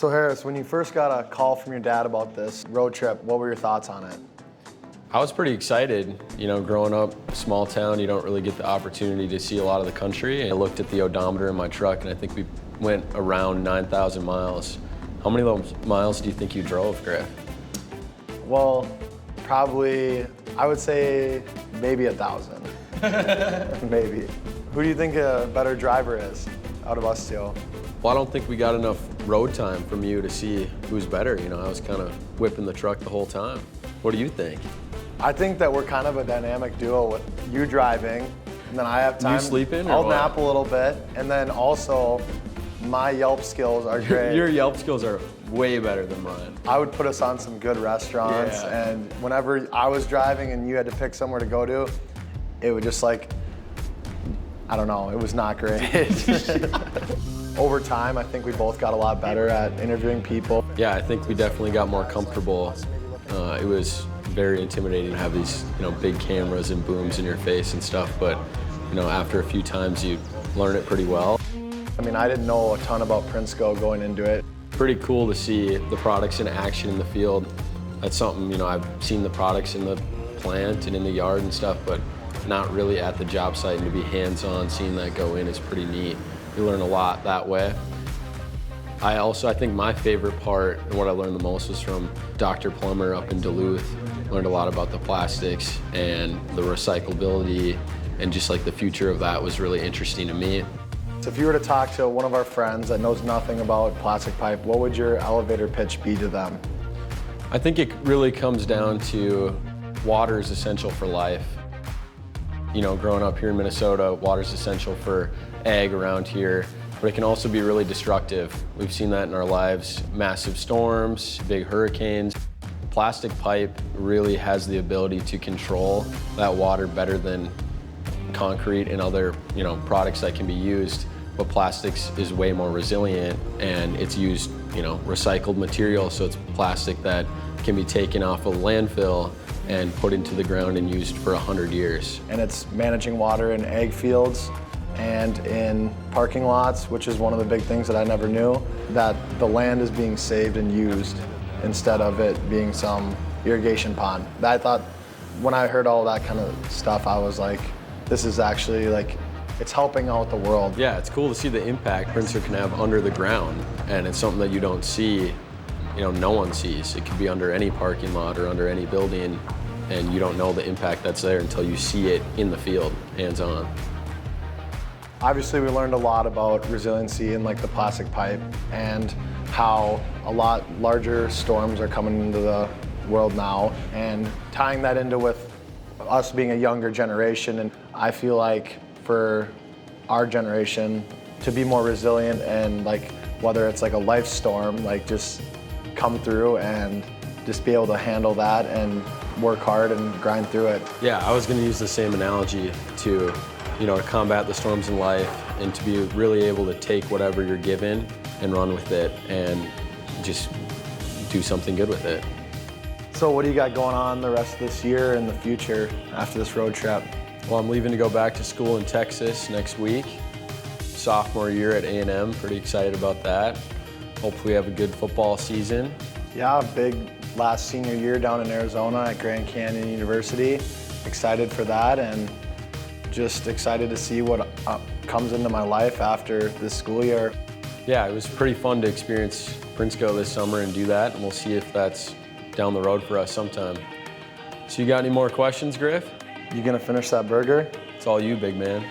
So Harris, when you first got a call from your dad about this road trip, what were your thoughts on it? I was pretty excited. You know, growing up, small town, you don't really get the opportunity to see a lot of the country. I looked at the odometer in my truck and I think we went around 9,000 miles. How many of those miles do you think you drove, Griff? Well, probably, I would say maybe 1,000. Maybe. Who do you think a better driver is out of us two? Well, I don't think we got enough road time from you to see who's better. You know, I was kind of whipping the truck the whole time. What do you think? I think that we're kind of a dynamic duo with you driving, and then I have time. You sleeping? I'll nap a little bit, and then also my Yelp skills are great. Your Yelp skills are way better than mine. I would put us on some good restaurants, and whenever I was driving and you had to pick somewhere to go to, it would just like, I don't know, it was not great. Over time, I think we both got a lot better at interviewing people. Yeah, I think we definitely got more comfortable. It was very intimidating to have these, big cameras and booms in your face and stuff, but, after a few times you learn it pretty well. I mean, I didn't know a ton about Prinsburg going into it. Pretty cool to see the products in action in the field. That's something, I've seen the products in the plant and in the yard and stuff, but not really at the job site, and to be hands-on, seeing that go in is pretty neat. You learn a lot that way. I think my favorite part and what I learned the most was from Dr. Plummer up in Duluth. Learned a lot about the plastics and the recyclability, and just like the future of that was really interesting to me. So if you were to talk to one of our friends that knows nothing about plastic pipe, what would your elevator pitch be to them? I think it really comes down to water is essential for life. Growing up here in Minnesota, water is essential for ag around here, but it can also be really destructive. We've seen that in our lives. Massive storms, big hurricanes. Plastic pipe really has the ability to control that water better than concrete and other, products that can be used. But plastics is way more resilient, and it's used, recycled material, so it's plastic that can be taken off of landfill and put into the ground and used for 100 years. And it's managing water in ag fields and in parking lots, which is one of the big things that I never knew, that the land is being saved and used instead of it being some irrigation pond. I thought, when I heard all that kind of stuff, I was like, this is actually it's helping out the world. Yeah, it's cool to see the impact Prinsburg can have under the ground, and it's something that you don't see, no one sees. It could be under any parking lot or under any building, and you don't know the impact that's there until you see it in the field, hands-on. Obviously, we learned a lot about resiliency and the plastic pipe, and how a lot larger storms are coming into the world now, and tying that into with us being a younger generation. And I feel like for our generation to be more resilient, and whether it's a life storm, just come through and just be able to handle that and work hard and grind through it. Yeah, I was going to use the same analogy to to combat the storms in life, and to be really able to take whatever you're given and run with it and just do something good with it. So what do you got going on the rest of this year and the future after this road trip? Well, I'm leaving to go back to school in Texas next week. Sophomore year at A&M, pretty excited about that. Hopefully have a good football season. Yeah, big last senior year down in Arizona at Grand Canyon University. Excited for that, and just excited to see what comes into my life after this school year. Yeah, it was pretty fun to experience Prinsburg this summer and do that, and we'll see if that's down the road for us sometime. So you got any more questions, Griff? You gonna finish that burger? It's all you, big man.